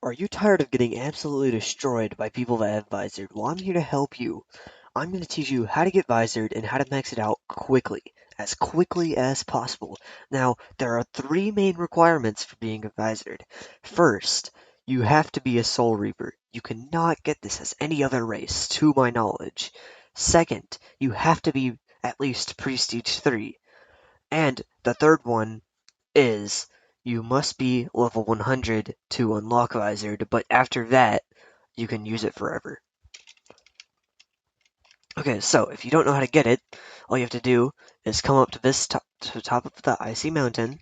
Are you tired of getting absolutely destroyed by people that have vizard? Well, I'm here to help you. I'm going to teach you how to get vizard and how to max it out as quickly as possible. Now, there are three main requirements for being a vizard. First, you have to be a Soul Reaper. You cannot get this as any other race, to my knowledge. Second, you have to be at least Prestige 3. And the third one is you must be level 100 to unlock Vizard, but after that, you can use it forever. Okay, so if you don't know how to get it, all you have to do is come up to to the top of the icy mountain,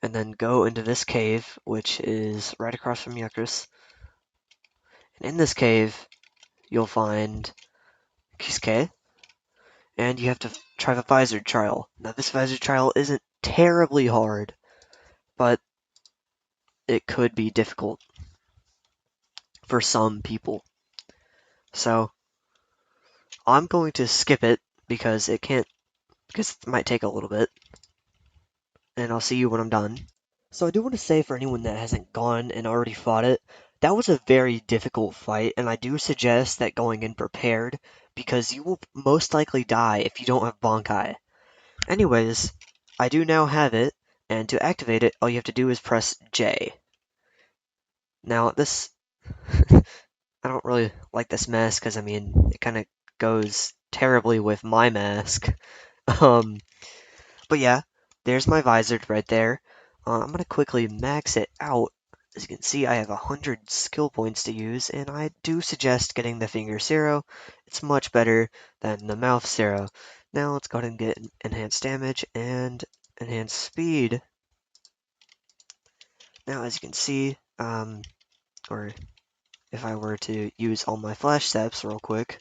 and then go into this cave, which is right across from Yucris. And in this cave, you'll find Kiske, and you have to try the Vizard trial. Now, this Vizard trial isn't terribly hard, but it could be difficult for some people. So, I'm going to skip it because because it might take a little bit, and I'll see you when I'm done. So I do want to say for anyone that hasn't gone and already fought it, that was a very difficult fight, and I do suggest that going in prepared, because you will most likely die if you don't have Bonkai. Anyways, I do now have it, and to activate it, all you have to do is press J. Now, I don't really like this mask, because, I mean, it kind of goes terribly with my mask. Um, But yeah, there's my visor right there. I'm going to quickly max it out. As you can see, I have 100 skill points to use, and I do suggest getting the finger zero. It's much better than the mouth zero. Now let's go ahead and get enhanced damage and enhanced speed. Now, as you can see, or if I were to use all my flash steps real quick,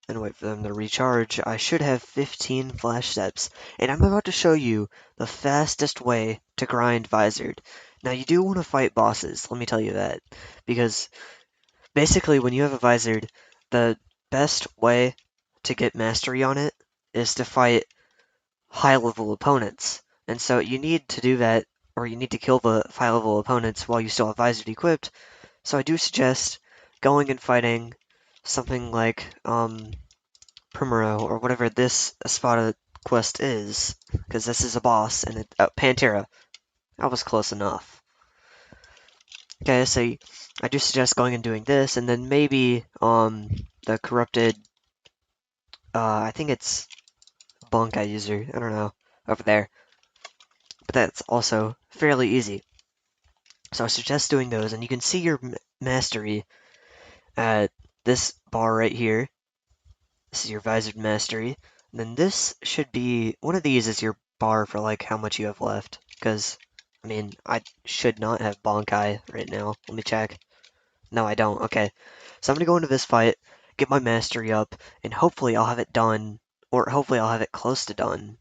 and wait for them to recharge, I should have 15 flash steps. And I'm about to show you the fastest way to grind Vizard. Now, you do want to fight bosses, let me tell you that. Because basically, when you have a Vizard, the best way to get mastery on it is to fight high level opponents. And so you need to do that, or you need to kill the high level opponents while you still have Vizard equipped. So I do suggest going and fighting something like, Primero, or whatever this Espada quest is, because this is a boss, and Pantera. That was close enough. Okay, so I do suggest going and doing this, and then maybe, the corrupted, I think it's Bonkai user, I don't know, over there. But that's also fairly easy. So I suggest doing those, and you can see your mastery at this bar right here. This is your Vizard Mastery. And then this should be, one of these is your bar for like how much you have left. Because, I mean, I should not have Bonkai right now. Let me check. No, I don't. Okay. So I'm going to go into this fight, get my Mastery up, and hopefully I'll have it done, or hopefully I'll have it close to done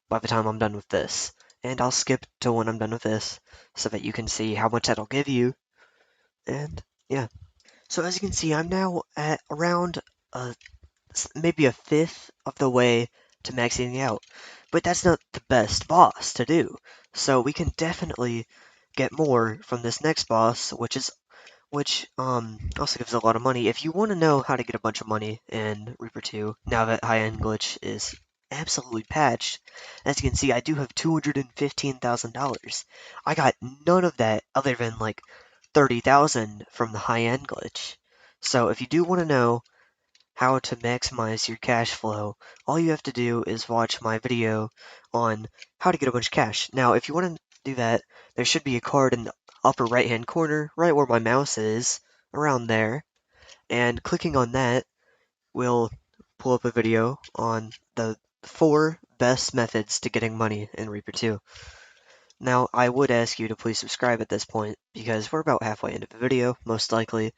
by the time I'm done with this. And I'll skip to when I'm done with this, so that you can see how much that'll give you. And, yeah. So as you can see, I'm now at around maybe a fifth of the way to maxing out. But that's not the best boss to do. So we can definitely get more from this next boss, which also gives a lot of money. If you want to know how to get a bunch of money in Reaper 2, now that high-end glitch is absolutely patched, as you can see, I do have $215,000. I got none of that other than like 30,000 from the high-end glitch. So if you do want to know how to maximize your cash flow, all you have to do is watch my video on how to get a bunch of cash. Now, if you want to do that, there should be a card in the upper right hand corner, right where my mouse is, around there, and clicking on that will pull up a video on the 4 best methods to getting money in Reaper 2. Now, I would ask you to please subscribe at this point, because we're about halfway into the video, most likely.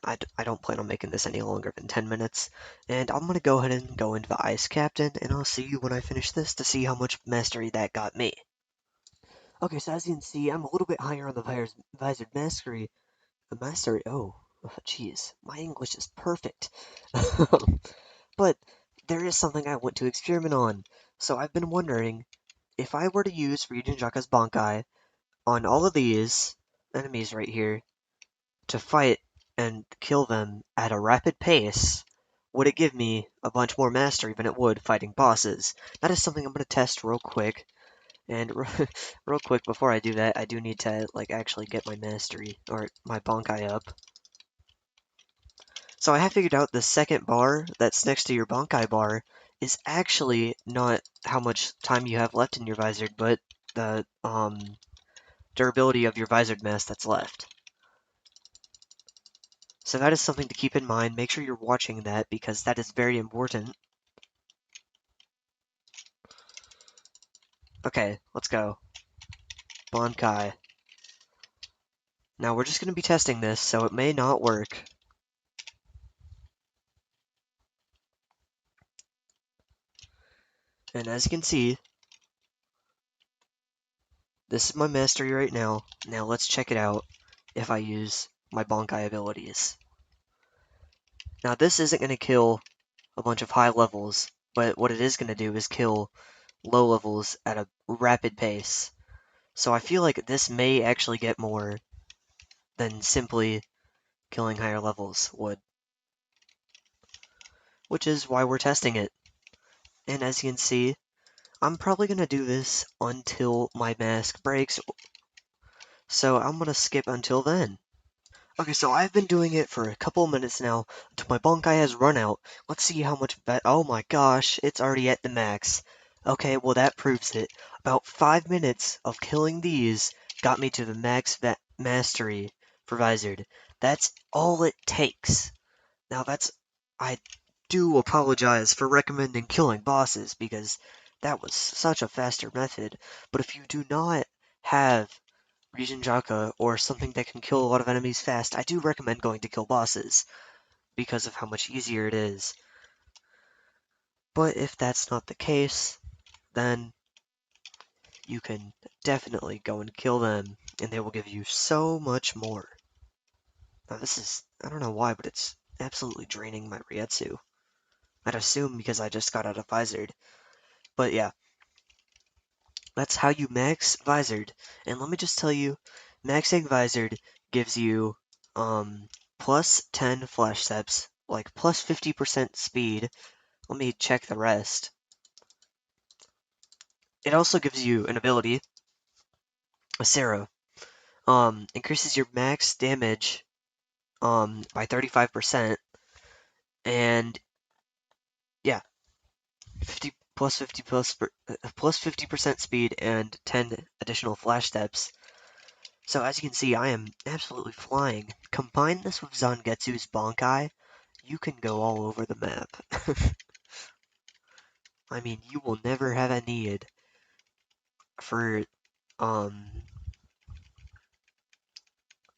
I don't plan on making this any longer than 10 minutes, and I'm going to go ahead and go into the Ice Captain, and I'll see you when I finish this to see how much mastery that got me. Okay, so as you can see, I'm a little bit higher on the Vizard Mastery. Oh, jeez, my English is perfect. But there is something I want to experiment on, so I've been wondering, if I were to use Ryujin Jaka's Bankai on all of these enemies right here to fight and kill them at a rapid pace, would it give me a bunch more mastery than it would fighting bosses? That is something I'm going to test real quick. And real quick, before I do that, I do need to, like, actually get my mastery, or my Bankai up. So I have figured out the second bar that's next to your Bankai bar is actually not how much time you have left in your vizard, but the, durability of your vizard mask that's left. So that is something to keep in mind. Make sure you're watching that, because that is very important. Okay, let's go. Bankai. Now we're just going to be testing this, so it may not work. And as you can see, this is my mastery right now. Now let's check it out if I use my Bankai abilities. Now this isn't going to kill a bunch of high levels, but what it is going to do is kill low levels at a rapid pace. So I feel like this may actually get more than simply killing higher levels would. Which is why we're testing it. And as you can see, I'm probably going to do this until my mask breaks, so I'm going to skip until then. Okay, so I've been doing it for a couple of minutes now until my Bankai has run out. Let's see how much oh my gosh, it's already at the max. Okay, well that proves it. About 5 minutes of killing these got me to the max mastery for Vizard. That's all it takes. Now I do apologize for recommending killing bosses, because that was such a faster method, but if you do not have Regen Jaka or something that can kill a lot of enemies fast, I do recommend going to kill bosses, because of how much easier it is. But if that's not the case, then you can definitely go and kill them, and they will give you so much more. Now this is, I don't know why, but it's absolutely draining my Ryetsu. I'd assume because I just got out of Vizard. But yeah, that's how you max Vizard. And let me just tell you, maxing Vizard gives you plus 10 flash steps, like plus 50% speed. Let me check the rest. It also gives you an ability, a Sarah. Increases your max damage by 35%, and yeah, 50 plus 50 plus 50% speed and 10 additional flash steps. So as you can see, I am absolutely flying. Combine this with Zangetsu's Bankai, you can go all over the map. I mean, you will never have a need for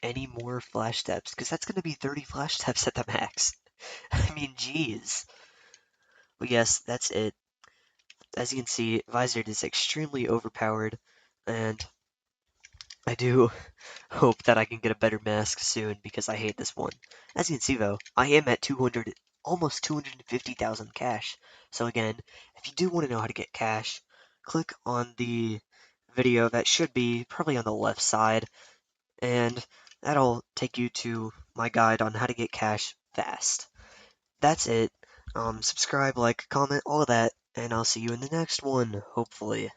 any more flash steps, because that's going to be 30 flash steps at the max. I mean, jeez. But yes, that's it. As you can see, Vizard is extremely overpowered, and I do hope that I can get a better mask soon, because I hate this one. As you can see though, I am at 200, almost 250,000 cash. So again, if you do want to know how to get cash, click on the video that should be probably on the left side, and that'll take you to my guide on how to get cash fast. That's it. Subscribe, like, comment, all of that, and I'll see you in the next one, hopefully.